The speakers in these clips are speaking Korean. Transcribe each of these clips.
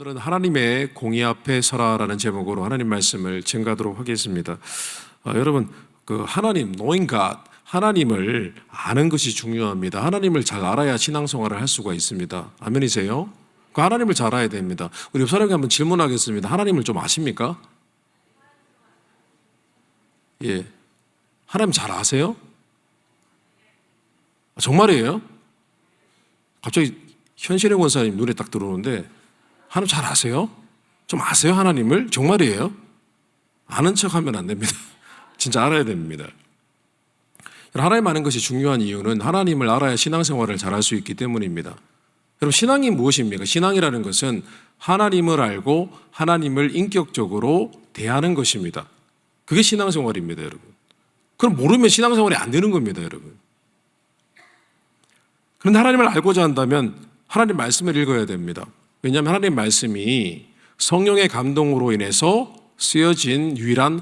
오늘은 하나님의 공의 앞에 서라라는 제목으로 하나님 말씀을 증가하도록 하겠습니다. 여러분, 하나님, knowing God, 하나님을 아는 것이 중요합니다. 하나님을 잘 알아야 신앙생활을 할 수가 있습니다. 아멘이세요? 그 하나님을 잘 알아야 됩니다. 우리 옆 사람에게 한번 질문하겠습니다. 하나님을 좀 아십니까? 예, 하나님 잘 아세요? 정말이에요? 갑자기 현실의 권사님 눈에 딱 들어오는데 하나님 잘 아세요? 좀 아세요 하나님을? 정말이에요? 아는 척하면 안 됩니다. 진짜 알아야 됩니다. 하나님 아는 것이 중요한 이유는 하나님을 알아야 신앙생활을 잘할 수 있기 때문입니다. 여러분, 신앙이 무엇입니까? 신앙이라는 것은 하나님을 알고 하나님을 인격적으로 대하는 것입니다. 그게 신앙생활입니다, 여러분. 그럼 모르면 신앙생활이 안 되는 겁니다, 여러분. 그런데 하나님을 알고자 한다면 하나님 말씀을 읽어야 됩니다. 왜냐하면 하나님 말씀이 성령의 감동으로 인해서 쓰여진 유일한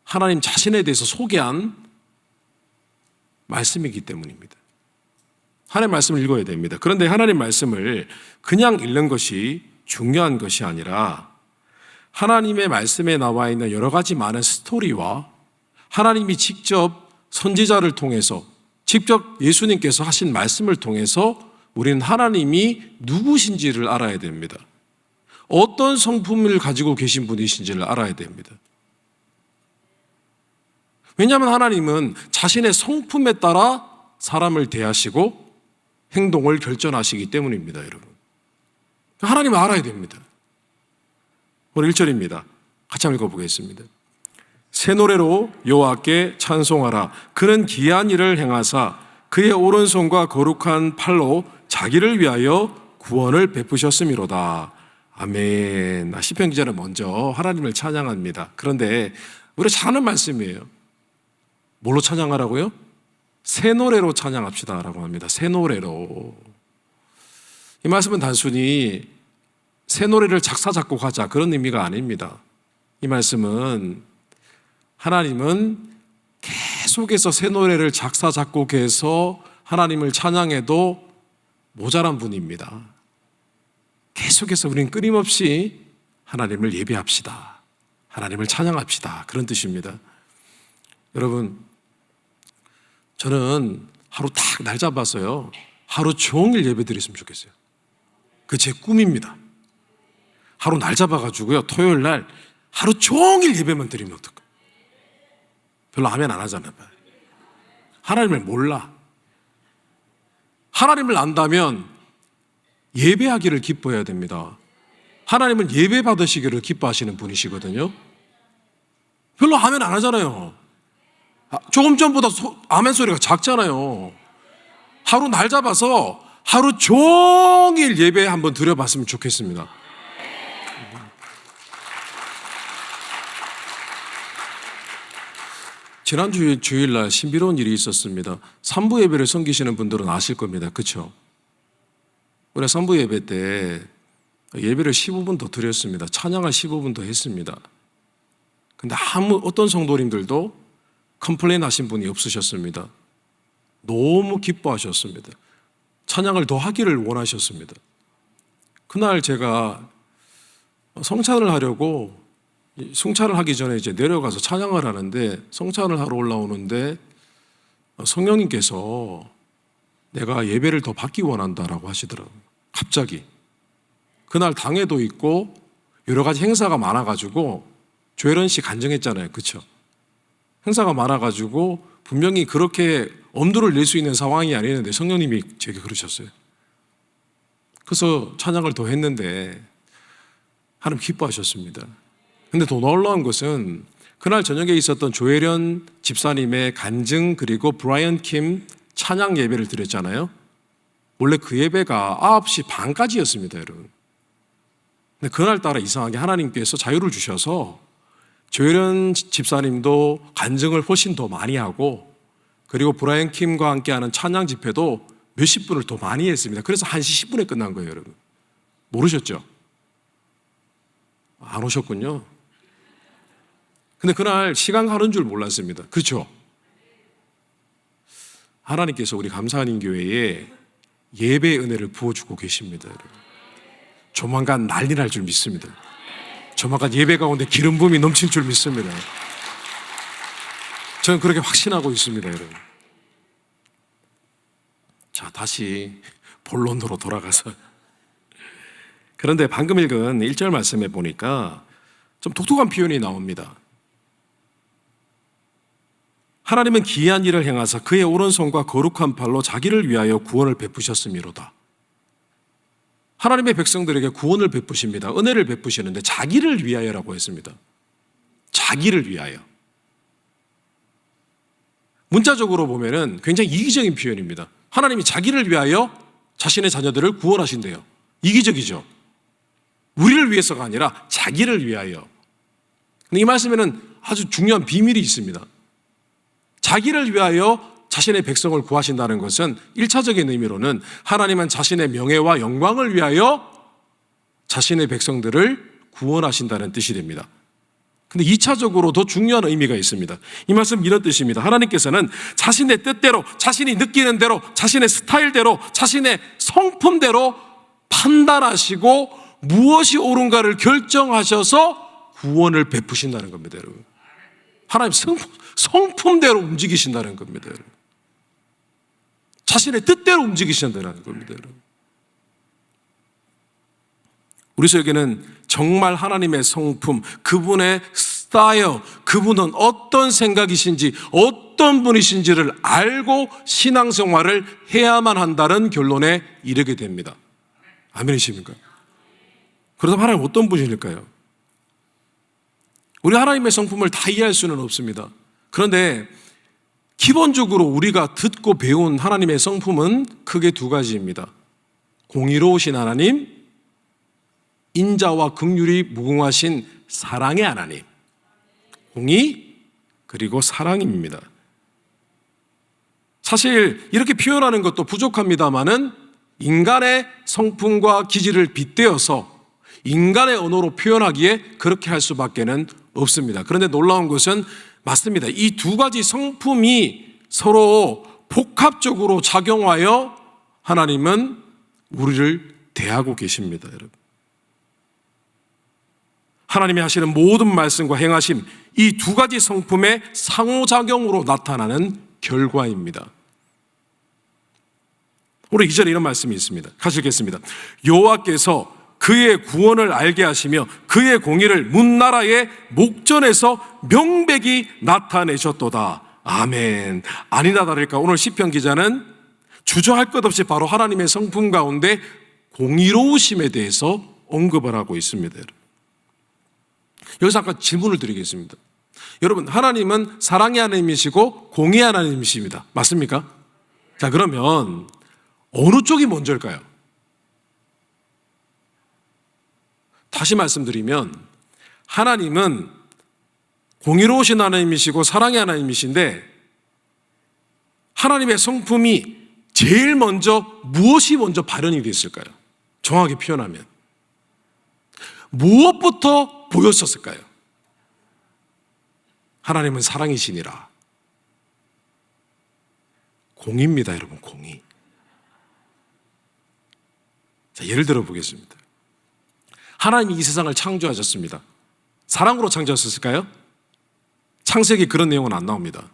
하나님 자신에 대해서 소개한 말씀이기 때문입니다. 하나님 말씀을 읽어야 됩니다. 그런데 하나님 말씀을 그냥 읽는 것이 중요한 것이 아니라 하나님의 말씀에 나와 있는 여러 가지 많은 스토리와 하나님이 직접 선지자를 통해서 직접 예수님께서 하신 말씀을 통해서 우리는 하나님이 누구신지를 알아야 됩니다. 어떤 성품을 가지고 계신 분이신지를 알아야 됩니다. 왜냐하면 하나님은 자신의 성품에 따라 사람을 대하시고 행동을 결정하시기 때문입니다, 여러분. 하나님을 알아야 됩니다. 오늘 1절입니다. 같이 한번 읽어보겠습니다. 새 노래로 여호와께 찬송하라. 그는 기이한 일을 행하사 그의 오른손과 거룩한 팔로 자기를 위하여 구원을 베푸셨음이로다. 아멘. 시편 기자는 먼저 하나님을 찬양합니다. 그런데 우리가 잘 아는 말씀이에요. 뭘로 찬양하라고요? 새 노래로 찬양합시다라고 합니다. 새 노래로. 이 말씀은 단순히 새 노래를 작사 작곡하자 그런 의미가 아닙니다. 이 말씀은 하나님은 계속해서 새 노래를 작사 작곡해서 하나님을 찬양해도 모자란 분입니다. 계속해서 우리는 끊임없이 하나님을 예배합시다. 하나님을 찬양합시다. 그런 뜻입니다. 여러분, 저는 하루 딱 날 잡아서요, 하루 종일 예배 드렸으면 좋겠어요. 그게 제 꿈입니다. 하루 날 잡아가지고요, 토요일 날 하루 종일 예배만 드리면 어떨까요? 별로 아멘 안 하잖아요. 하나님을 몰라. 하나님을 안다면 예배하기를 기뻐해야 됩니다. 하나님은 예배 받으시기를 기뻐하시는 분이시거든요. 별로 아멘 안 하잖아요. 조금 전보다 아멘 소리가 작잖아요. 하루 날 잡아서 하루 종일 예배 한번 드려봤으면 좋겠습니다. 지난주 주일날 신비로운 일이 있었습니다. 3부 예배를 섬기시는 분들은 아실 겁니다. 그렇죠? 우리가 3부 예배 때 예배를 15분 더 드렸습니다. 찬양을 15분 더 했습니다. 근데 어떤 성도님들도 컴플레인 하신 분이 없으셨습니다. 너무 기뻐하셨습니다. 찬양을 더 하기를 원하셨습니다. 그날 제가 성찬을 하려고 성찬을 하기 전에 이제 내려가서 찬양을 하는데 성찬을 하러 올라오는데 성령님께서 내가 예배를 더 받기 원한다라고 하시더라고요. 갑자기. 그날 당회도 있고 여러 가지 행사가 많아가지고 조혜련 씨 간증했잖아요. 그렇죠? 행사가 많아가지고 분명히 그렇게 엄두를 낼 수 있는 상황이 아니었는데 성령님이 제게 그러셨어요. 그래서 찬양을 더 했는데 하나님 기뻐하셨습니다. 근데 더 놀라운 것은 그날 저녁에 있었던 조혜련 집사님의 간증 그리고 브라이언 킴 찬양 예배를 드렸잖아요. 원래 그 예배가 9시 반까지였습니다, 여러분. 근데 그날따라 이상하게 하나님께서 자유를 주셔서 조혜련 집사님도 간증을 훨씬 더 많이 하고 그리고 브라이언 킴과 함께하는 찬양 집회도 몇십 분을 더 많이 했습니다. 그래서 1시 10분에 끝난 거예요, 여러분. 모르셨죠? 안 오셨군요. 근데 그날 시간 가는 줄 몰랐습니다. 그렇죠? 하나님께서 우리 감사하는 교회에 예배의 은혜를 부어주고 계십니다, 여러분. 조만간 난리 날 줄 믿습니다. 조만간 예배 가운데 기름 부음이 넘칠 줄 믿습니다. 저는 그렇게 확신하고 있습니다, 여러분. 자, 다시 본론으로 돌아가서. 그런데 방금 읽은 1절 말씀에 보니까 좀 독특한 표현이 나옵니다. 하나님은 기이한 일을 행하사 그의 오른손과 거룩한 팔로 자기를 위하여 구원을 베푸셨음이로다. 하나님의 백성들에게 구원을 베푸십니다. 은혜를 베푸시는데 자기를 위하여라고 했습니다. 자기를 위하여. 문자적으로 보면은 굉장히 이기적인 표현입니다. 하나님이 자기를 위하여 자신의 자녀들을 구원하신대요. 이기적이죠. 우리를 위해서가 아니라 자기를 위하여. 근데 이 말씀에는 아주 중요한 비밀이 있습니다. 자기를 위하여 자신의 백성을 구하신다는 것은 1차적인 의미로는 하나님은 자신의 명예와 영광을 위하여 자신의 백성들을 구원하신다는 뜻이 됩니다. 근데 2차적으로 더 중요한 의미가 있습니다. 이 말씀 이런 뜻입니다. 하나님께서는 자신의 뜻대로, 자신이 느끼는 대로, 자신의 스타일대로, 자신의 성품대로 판단하시고 무엇이 옳은가를 결정하셔서 구원을 베푸신다는 겁니다, 여러분. 하나님 성품대로 움직이신다는 겁니다, 여러분. 자신의 뜻대로 움직이신다는 겁니다, 여러분. 우리 속에는 정말 하나님의 성품, 그분의 스타일, 그분은 어떤 생각이신지, 어떤 분이신지를 알고 신앙생활을 해야만 한다는 결론에 이르게 됩니다. 아멘이십니까? 그렇다면 하나님 어떤 분이실까요? 우리 하나님의 성품을 다 이해할 수는 없습니다. 그런데 기본적으로 우리가 듣고 배운 하나님의 성품은 크게 두 가지입니다. 공의로우신 하나님, 인자와 긍휼이 무궁하신 사랑의 하나님. 공의 그리고 사랑입니다. 사실 이렇게 표현하는 것도 부족합니다마는 인간의 성품과 기질을 빗대어서 인간의 언어로 표현하기에 그렇게 할 수밖에는 없습니다. 그런데 놀라운 것은 맞습니다. 이 두 가지 성품이 서로 복합적으로 작용하여 하나님은 우리를 대하고 계십니다, 여러분. 하나님이 하시는 모든 말씀과 행하심, 이 두 가지 성품의 상호작용으로 나타나는 결과입니다. 오늘 2절에 이런 말씀이 있습니다. 같이 읽겠습니다. 여호와께서 그의 구원을 알게 하시며 그의 공의를 문나라의 목전에서 명백히 나타내셨도다. 아멘. 아니나 다를까 오늘 시편 기자는 주저할 것 없이 바로 하나님의 성품 가운데 공의로우심에 대해서 언급을 하고 있습니다. 여기서 아까 질문을 드리겠습니다. 여러분, 하나님은 사랑의 하나님이시고 공의의 하나님이십니다. 맞습니까? 자, 그러면 어느 쪽이 먼저일까요? 다시 말씀드리면 하나님은 공의로우신 하나님이시고 사랑의 하나님이신데 하나님의 성품이 제일 먼저 무엇이 먼저 발현이 됐을까요? 정확하게 표현하면 무엇부터 보였었을까요? 하나님은 사랑이시니라. 공의입니다, 여러분. 공의. 자, 예를 들어 보겠습니다. 하나님이 이 세상을 창조하셨습니다. 사랑으로 창조하셨을까요? 창세기 그런 내용은 안 나옵니다.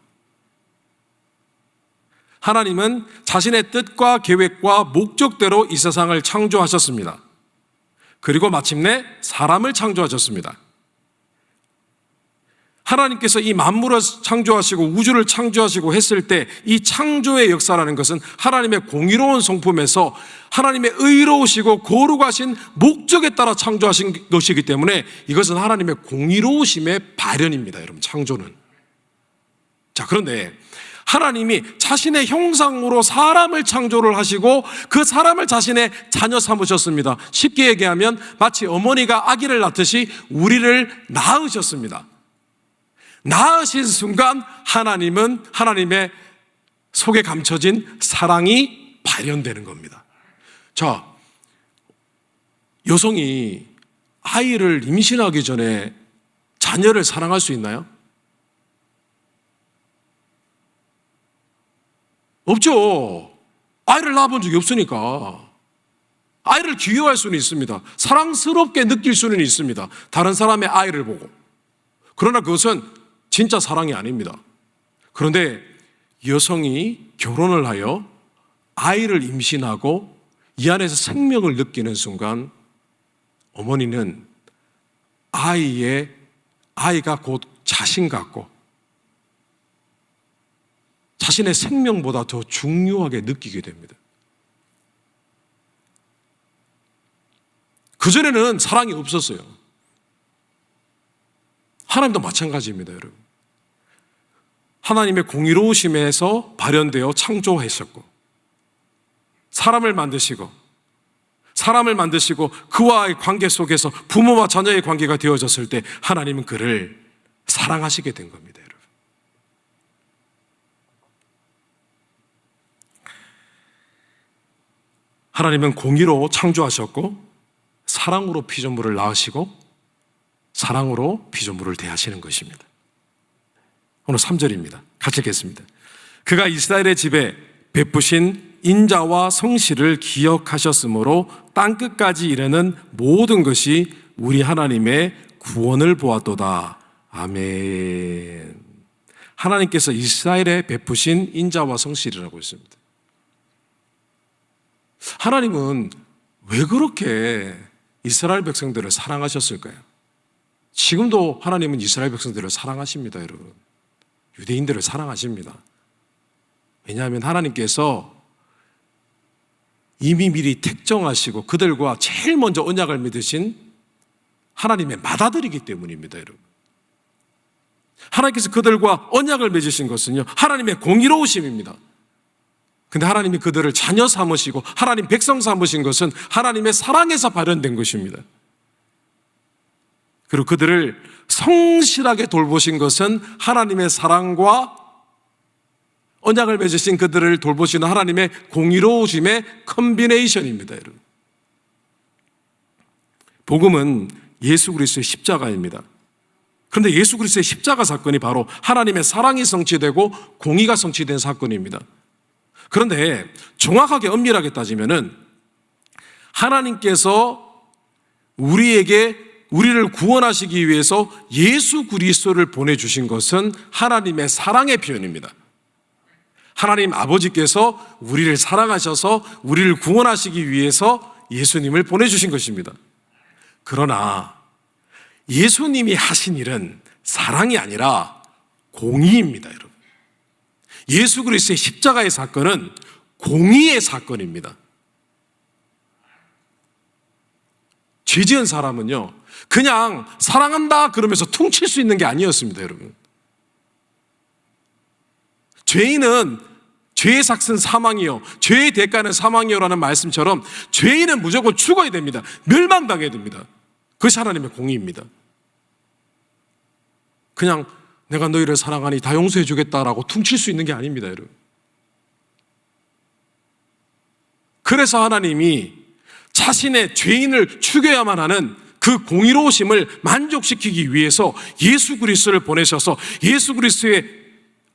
하나님은 자신의 뜻과 계획과 목적대로 이 세상을 창조하셨습니다. 그리고 마침내 사람을 창조하셨습니다. 하나님께서 이 만물을 창조하시고 우주를 창조하시고 했을 때 이 창조의 역사라는 것은 하나님의 공의로운 성품에서 하나님의 의로우시고 거룩하신 목적에 따라 창조하신 것이기 때문에 이것은 하나님의 공의로우심의 발현입니다, 여러분. 창조는. 자, 그런데 하나님이 자신의 형상으로 사람을 창조를 하시고 그 사람을 자신의 자녀 삼으셨습니다. 쉽게 얘기하면 마치 어머니가 아기를 낳듯이 우리를 낳으셨습니다. 낳으신 순간 하나님은 하나님의 속에 감춰진 사랑이 발현되는 겁니다. 자, 여성이 아이를 임신하기 전에 자녀를 사랑할 수 있나요? 없죠. 아이를 낳아본 적이 없으니까. 아이를 귀여워할 수는 있습니다. 사랑스럽게 느낄 수는 있습니다. 다른 사람의 아이를 보고. 그러나 그것은 진짜 사랑이 아닙니다. 그런데 여성이 결혼을 하여 아이를 임신하고 이 안에서 생명을 느끼는 순간 어머니는 아이가 곧 자신 같고 자신의 생명보다 더 중요하게 느끼게 됩니다. 그전에는 사랑이 없었어요. 하나님도 마찬가지입니다, 여러분. 하나님의 공의로우심에서 발현되어 창조하셨고 사람을 만드시고 그와의 관계 속에서 부모와 자녀의 관계가 되어졌을 때 하나님은 그를 사랑하시게 된 겁니다, 여러분. 하나님은 공의로 창조하셨고 사랑으로 피조물을 낳으시고 사랑으로 피조물을 대하시는 것입니다. 오늘 3절입니다. 같이 읽겠습니다. 그가 이스라엘의 집에 베푸신 인자와 성실을 기억하셨으므로 땅끝까지 이르는 모든 것이 우리 하나님의 구원을 보았도다. 아멘. 하나님께서 이스라엘에 베푸신 인자와 성실이라고 했습니다. 하나님은 왜 그렇게 이스라엘 백성들을 사랑하셨을까요? 지금도 하나님은 이스라엘 백성들을 사랑하십니다, 여러분. 유대인들을 사랑하십니다. 왜냐하면 하나님께서 이미 미리 택정하시고 그들과 제일 먼저 언약을 맺으신 하나님의 맏아들이기 때문입니다, 여러분. 하나님께서 그들과 언약을 맺으신 것은요, 하나님의 공의로우심입니다. 근데 하나님이 그들을 자녀 삼으시고 하나님 백성 삼으신 것은 하나님의 사랑에서 발현된 것입니다. 그리고 그들을 성실하게 돌보신 것은 하나님의 사랑과 언약을 맺으신 그들을 돌보시는 하나님의 공의로우심의 컨비네이션입니다, 여러분. 복음은 예수 그리스도의 십자가입니다. 그런데 예수 그리스도의 십자가 사건이 바로 하나님의 사랑이 성취되고 공의가 성취된 사건입니다. 그런데 정확하게 엄밀하게 따지면은 하나님께서 우리를 구원하시기 위해서 예수 그리스도를 보내주신 것은 하나님의 사랑의 표현입니다. 하나님 아버지께서 우리를 사랑하셔서 우리를 구원하시기 위해서 예수님을 보내주신 것입니다. 그러나 예수님이 하신 일은 사랑이 아니라 공의입니다, 여러분. 예수 그리스도의 십자가의 사건은 공의의 사건입니다. 죄 지은 사람은요, 그냥 사랑한다 그러면서 퉁칠 수 있는 게 아니었습니다, 여러분. 죄인은 죄의 삭은 사망이요 죄의 대가는 사망이요라는 말씀처럼 죄인은 무조건 죽어야 됩니다. 멸망당해야 됩니다. 그것이 하나님의 공의입니다. 그냥 내가 너희를 사랑하니 다 용서해 주겠다라고 퉁칠 수 있는 게 아닙니다, 여러분. 그래서 하나님이 자신의 죄인을 죽여야만 하는 그 공의로우심을 만족시키기 위해서 예수 그리스도를 보내셔서 예수 그리스도의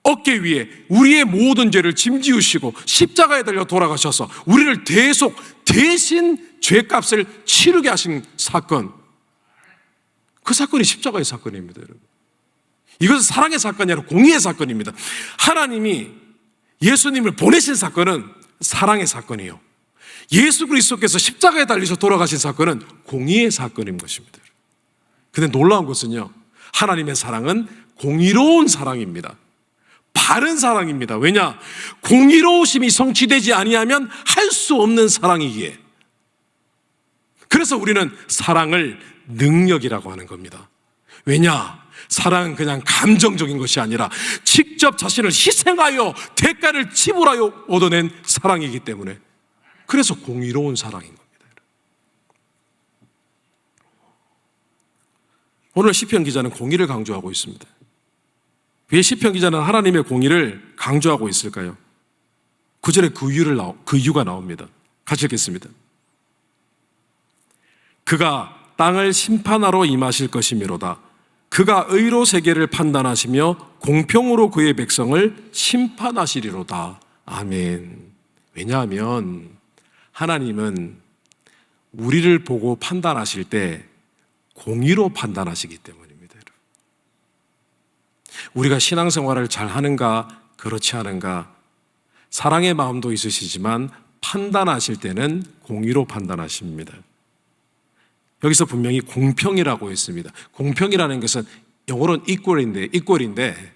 어깨 위에 우리의 모든 죄를 짐지우시고 십자가에 달려 돌아가셔서 우리를 대신 죄값을 치르게 하신 사건, 그 사건이 십자가의 사건입니다, 여러분. 이것은 사랑의 사건이 아니라 공의의 사건입니다. 하나님이 예수님을 보내신 사건은 사랑의 사건이에요. 예수 그리스도께서 십자가에 달리셔 돌아가신 사건은 공의의 사건인 것입니다. 그런데 놀라운 것은요, 하나님의 사랑은 공의로운 사랑입니다. 바른 사랑입니다. 왜냐? 공의로우심이 성취되지 아니하면 할 수 없는 사랑이기에. 그래서 우리는 사랑을 능력이라고 하는 겁니다. 왜냐? 사랑은 그냥 감정적인 것이 아니라 직접 자신을 희생하여 대가를 지불하여 얻어낸 사랑이기 때문에, 그래서 공의로운 사랑인 겁니다. 오늘 시편 기자는 공의를 강조하고 있습니다. 왜 시편 기자는 하나님의 공의를 강조하고 있을까요? 9절에 그 이유가 나옵니다. 같이 읽겠습니다. 그가 땅을 심판하러 임하실 것이미로다. 그가 의로 세계를 판단하시며 공평으로 그의 백성을 심판하시리로다. 아멘. 왜냐하면 하나님은 우리를 보고 판단하실 때 공의로 판단하시기 때문입니다. 우리가 신앙생활을 잘 하는가 그렇지 않은가, 사랑의 마음도 있으시지만 판단하실 때는 공의로 판단하십니다. 여기서 분명히 공평이라고 했습니다. 공평이라는 것은 영어로는 equal인데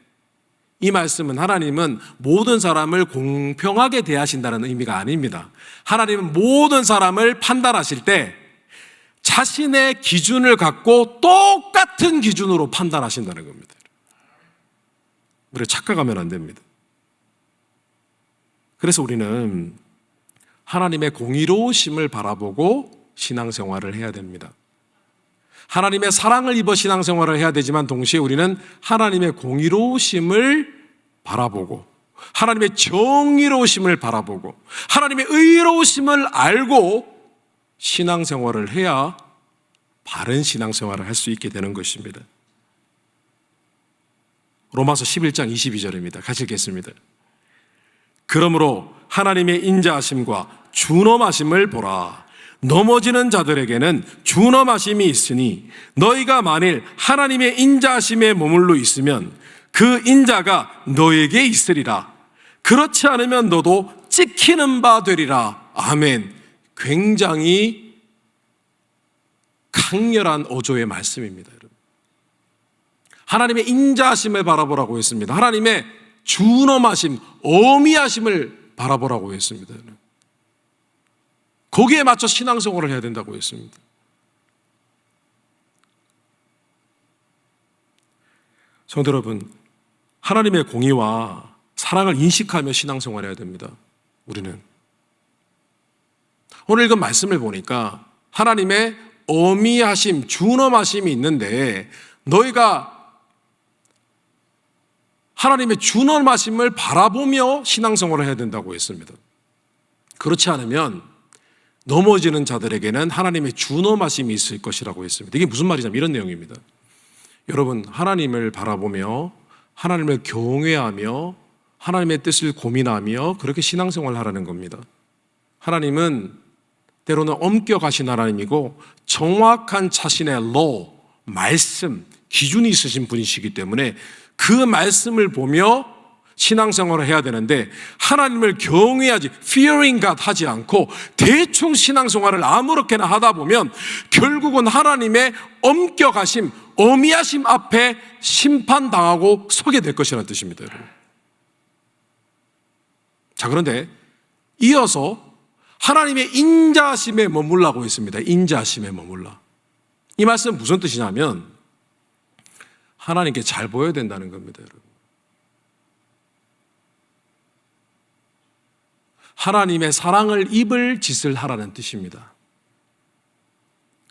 이 말씀은 하나님은 모든 사람을 공평하게 대하신다는 의미가 아닙니다. 하나님은 모든 사람을 판단하실 때 자신의 기준을 갖고 똑같은 기준으로 판단하신다는 겁니다. 우리가 착각하면 안 됩니다. 그래서 우리는 하나님의 공의로우심을 바라보고 신앙생활을 해야 됩니다. 하나님의 사랑을 입어 신앙생활을 해야 되지만 동시에 우리는 하나님의 공의로우심을 바라보고 하나님의 정의로우심을 바라보고 하나님의 의로우심을 알고 신앙생활을 해야 바른 신앙생활을 할 수 있게 되는 것입니다. 로마서 11장 22절입니다. 같이 읽겠습니다. 그러므로 하나님의 인자하심과 준엄하심을 보라. 넘어지는 자들에게는 준엄하심이 있으니 너희가 만일 하나님의 인자하심에 머물러 있으면 그 인자가 너에게 있으리라. 그렇지 않으면 너도 찍히는 바 되리라. 아멘. 굉장히 강렬한 어조의 말씀입니다, 여러분. 하나님의 인자하심을 바라보라고 했습니다. 하나님의 준엄하심, 어미하심을 바라보라고 했습니다. 거기에 맞춰 신앙생활을 해야 된다고 했습니다. 성도 여러분, 하나님의 공의와 사랑을 인식하며 신앙생활을 해야 됩니다. 우리는 오늘 읽은 말씀을 보니까 하나님의 어미하심, 준엄하심이 있는데 너희가 하나님의 준엄하심을 바라보며 신앙생활을 해야 된다고 했습니다. 그렇지 않으면 넘어지는 자들에게는 하나님의 준엄하심이 있을 것이라고 했습니다. 이게 무슨 말이냐면 이런 내용입니다. 여러분, 하나님을 바라보며 하나님을 경외하며 하나님의 뜻을 고민하며 그렇게 신앙생활을 하라는 겁니다. 하나님은 때로는 엄격하신 하나님이고 정확한 자신의 law, 말씀, 기준이 있으신 분이시기 때문에 그 말씀을 보며 신앙생활을 해야 되는데 하나님을 경외하지, fearing God 하지 않고 대충 신앙생활을 아무렇게나 하다 보면 결국은 하나님의 엄격하심, 어미하심 앞에 심판당하고 서게 될 것이라는 뜻입니다, 여러분. 자, 그런데 이어서 하나님의 인자하심에 머물라고 했습니다. 인자하심에 머물라. 이 말씀은 무슨 뜻이냐면 하나님께 잘 보여야 된다는 겁니다, 여러분. 하나님의 사랑을 입을 짓을 하라는 뜻입니다.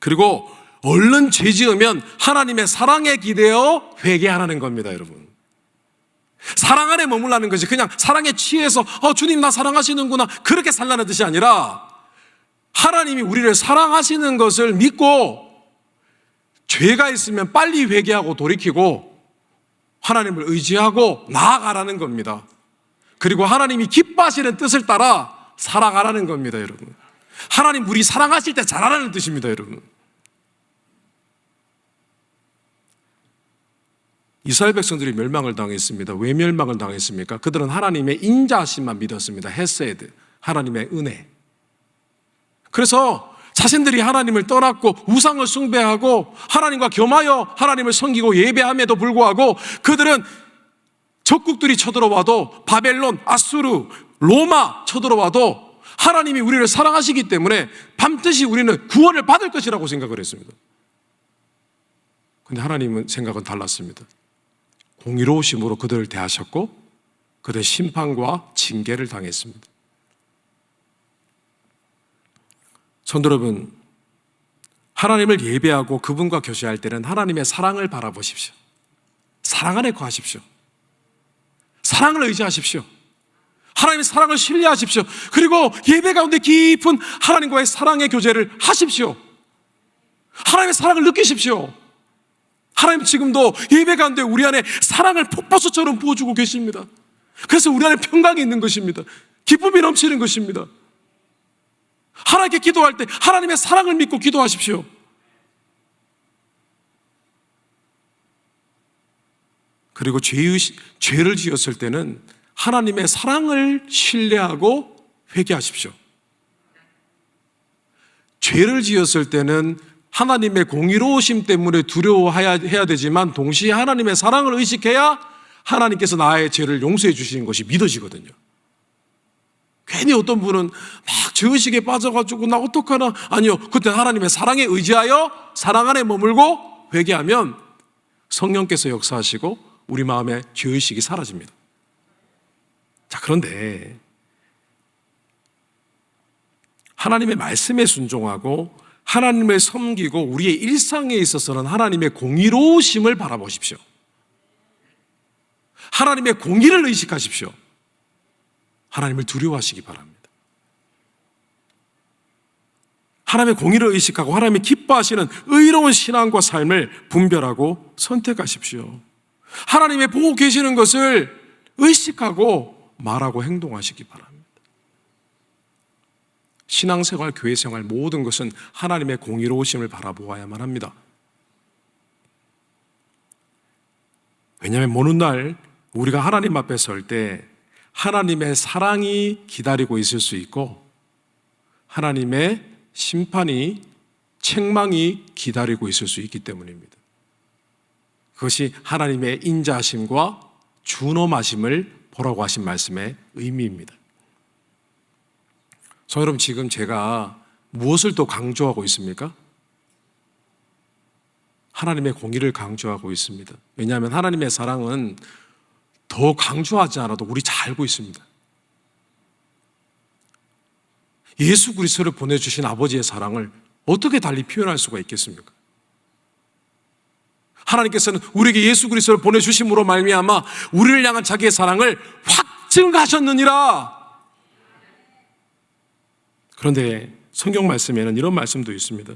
그리고 얼른 죄 지으면 하나님의 사랑에 기대어 회개하라는 겁니다, 여러분. 사랑 안에 머물라는 것이 그냥 사랑에 취해서 주님 나 사랑하시는구나 그렇게 살라는 뜻이 아니라 하나님이 우리를 사랑하시는 것을 믿고 죄가 있으면 빨리 회개하고 돌이키고 하나님을 의지하고 나아가라는 겁니다. 그리고 하나님이 기뻐하시는 뜻을 따라 살아가라는 겁니다, 여러분. 하나님 우리 사랑하실 때 잘하라는 뜻입니다, 여러분. 이스라엘 백성들이 멸망을 당했습니다. 왜 멸망을 당했습니까? 그들은 하나님의 인자하심만 믿었습니다. 헤세드, 하나님의 은혜. 그래서 자신들이 하나님을 떠났고 우상을 숭배하고 하나님과 겸하여 하나님을 섬기고 예배함에도 불구하고 그들은 적국들이 쳐들어와도 바벨론, 아수르, 로마 쳐들어와도 하나님이 우리를 사랑하시기 때문에 반드시 우리는 구원을 받을 것이라고 생각을 했습니다. 그런데 하나님은 생각은 달랐습니다. 공의로우심으로 그들을 대하셨고 그들의 심판과 징계를 당했습니다. 성도 여러분, 하나님을 예배하고 그분과 교제할 때는 하나님의 사랑을 바라보십시오. 사랑 안에 거하십시오. 사랑을 의지하십시오. 하나님의 사랑을 신뢰하십시오. 그리고 예배 가운데 깊은 하나님과의 사랑의 교제를 하십시오. 하나님의 사랑을 느끼십시오. 하나님 지금도 예배 가운데 우리 안에 사랑을 폭포수처럼 부어주고 계십니다. 그래서 우리 안에 평강이 있는 것입니다. 기쁨이 넘치는 것입니다. 하나님께 기도할 때 하나님의 사랑을 믿고 기도하십시오. 그리고 죄를 지었을 때는 하나님의 사랑을 신뢰하고 회개하십시오. 죄를 지었을 때는 하나님의 공의로우심 때문에 두려워해야 되지만 동시에 하나님의 사랑을 의식해야 하나님께서 나의 죄를 용서해 주시는 것이 믿어지거든요. 괜히 어떤 분은 막 죄의식에 빠져가지고 나 어떡하나. 아니요, 그때 하나님의 사랑에 의지하여 사랑 안에 머물고 회개하면 성령께서 역사하시고 우리 마음의 죄의식이 사라집니다. 자, 그런데 하나님의 말씀에 순종하고 하나님을 섬기고 우리의 일상에 있어서는 하나님의 공의로우심을 바라보십시오. 하나님의 공의를 의식하십시오. 하나님을 두려워하시기 바랍니다. 하나님의 공의를 의식하고 하나님이 기뻐하시는 의로운 신앙과 삶을 분별하고 선택하십시오. 하나님의 보고 계시는 것을 의식하고 말하고 행동하시기 바랍니다. 신앙생활, 교회생활 모든 것은 하나님의 공의로우심을 바라보아야만 합니다. 왜냐하면 어느 날 우리가 하나님 앞에 설 때 하나님의 사랑이 기다리고 있을 수 있고 하나님의 심판이, 책망이 기다리고 있을 수 있기 때문입니다. 그것이 하나님의 인자하심과 준엄하심을 보라고 하신 말씀의 의미입니다. 여러분, 지금 제가 무엇을 더 강조하고 있습니까? 하나님의 공의를 강조하고 있습니다. 왜냐하면 하나님의 사랑은 더 강조하지 않아도 우리 잘 알고 있습니다. 예수 그리스도를 보내주신 아버지의 사랑을 어떻게 달리 표현할 수가 있겠습니까? 하나님께서는 우리에게 예수 그리스도를 보내주심으로 말미암아 우리를 향한 자기의 사랑을 확증하셨느니라. 그런데 성경 말씀에는 이런 말씀도 있습니다.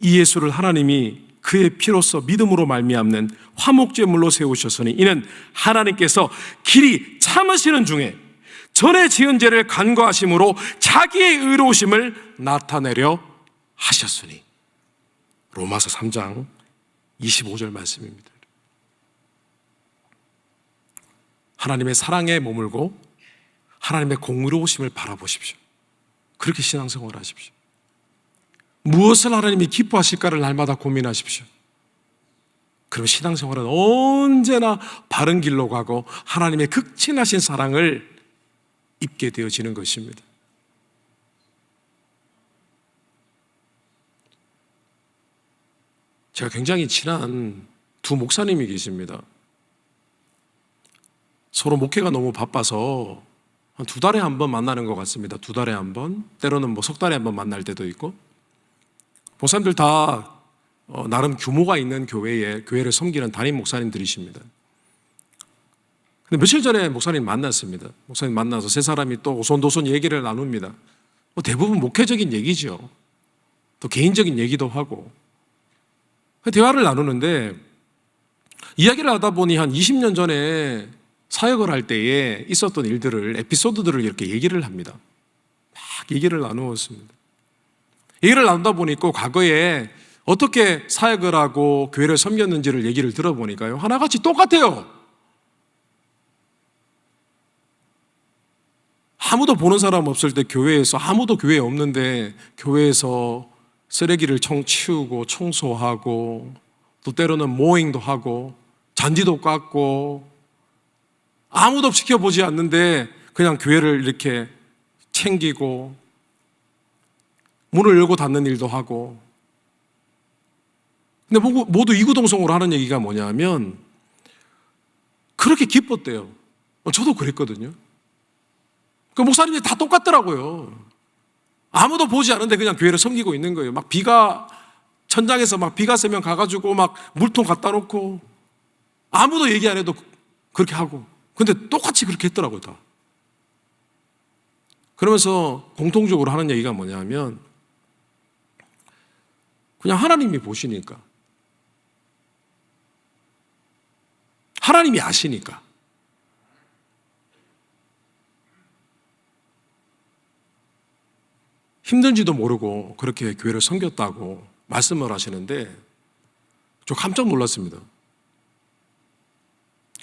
이 예수를 하나님이 그의 피로써 믿음으로 말미암는 화목제물로 세우셨으니 이는 하나님께서 길이 참으시는 중에 전에 지은 죄를 간과하심으로 자기의 의로우심을 나타내려 하셨으니. 로마서 3장 25절 말씀입니다. 하나님의 사랑에 머물고 하나님의 공의로우심을 바라보십시오. 그렇게 신앙생활을 하십시오. 무엇을 하나님이 기뻐하실까를 날마다 고민하십시오. 그럼 신앙생활은 언제나 바른 길로 가고 하나님의 극진하신 사랑을 입게 되어지는 것입니다. 제가 굉장히 친한 두 목사님이 계십니다. 서로 목회가 너무 바빠서 한 2달에 한 번 만나는 것 같습니다. 2달에 한 번, 때로는 뭐 석 달에 한 번 만날 때도 있고. 목사님들 다 나름 규모가 있는 교회를 섬기는 담임 목사님들이십니다. 근데 며칠 전에 목사님 만났습니다. 목사님 만나서 세 사람이 또 오손도손 얘기를 나눕니다. 대부분 목회적인 얘기죠. 또 개인적인 얘기도 하고. 대화를 나누는데 이야기를 하다 보니 한 20년 전에 사역을 할 때에 있었던 일들을, 에피소드들을 이렇게 얘기를 합니다. 막 얘기를 나누었습니다. 얘기를 나누다 보니까 과거에 어떻게 사역을 하고 교회를 섬겼는지를 얘기를 들어보니까요, 하나같이 똑같아요. 아무도 보는 사람 없을 때 교회에서, 아무도 교회에 없는데 교회에서 쓰레기를 치우고 청소하고 또 때로는 모잉도 하고 잔디도 깎고 아무도 지켜보지 않는데 그냥 교회를 이렇게 챙기고 문을 열고 닫는 일도 하고. 근데 모두 이구동성으로 하는 얘기가 뭐냐면 그렇게 기뻤대요. 저도 그랬거든요. 그 목사님이 다 똑같더라고요. 아무도 보지 않는데 그냥 교회를 섬기고 있는 거예요. 막 천장에서 막 비가 새면 가가지고 막 물통 갖다 놓고 아무도 얘기 안 해도 그렇게 하고. 근데 똑같이 그렇게 했더라고요, 다. 그러면서 공통적으로 하는 얘기가 뭐냐면 그냥 하나님이 보시니까, 하나님이 아시니까, 힘든지도 모르고 그렇게 교회를 섬겼다고 말씀을 하시는데 저 깜짝 놀랐습니다.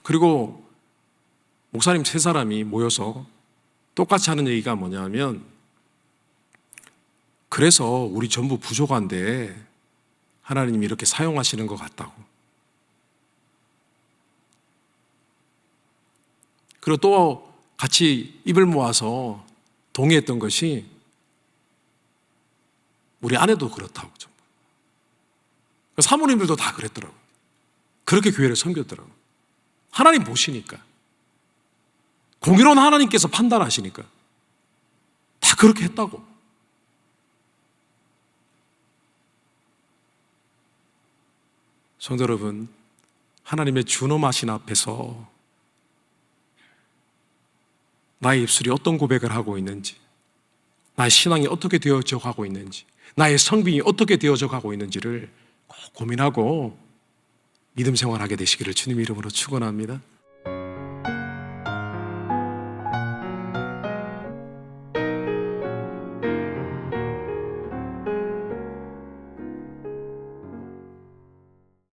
그리고 목사님 세 사람이 모여서 똑같이 하는 얘기가 뭐냐면, 그래서 우리 전부 부족한데 하나님이 이렇게 사용하시는 것 같다고. 그리고 또 같이 입을 모아서 동의했던 것이, 우리 아내도 그렇다고. 사모님들도 다 그랬더라고요. 그렇게 교회를 섬겼더라고요. 하나님 보시니까, 공의로운 하나님께서 판단하시니까 다 그렇게 했다고. 성도 여러분, 하나님의 준엄하신 앞에서 나의 입술이 어떤 고백을 하고 있는지, 나의 신앙이 어떻게 되어져 가고 있는지, 나의 성빙이 어떻게 되어져 가고 있는지를 꼭 고민하고 믿음 생활하게 되시기를 주님 이름으로 축원합니다.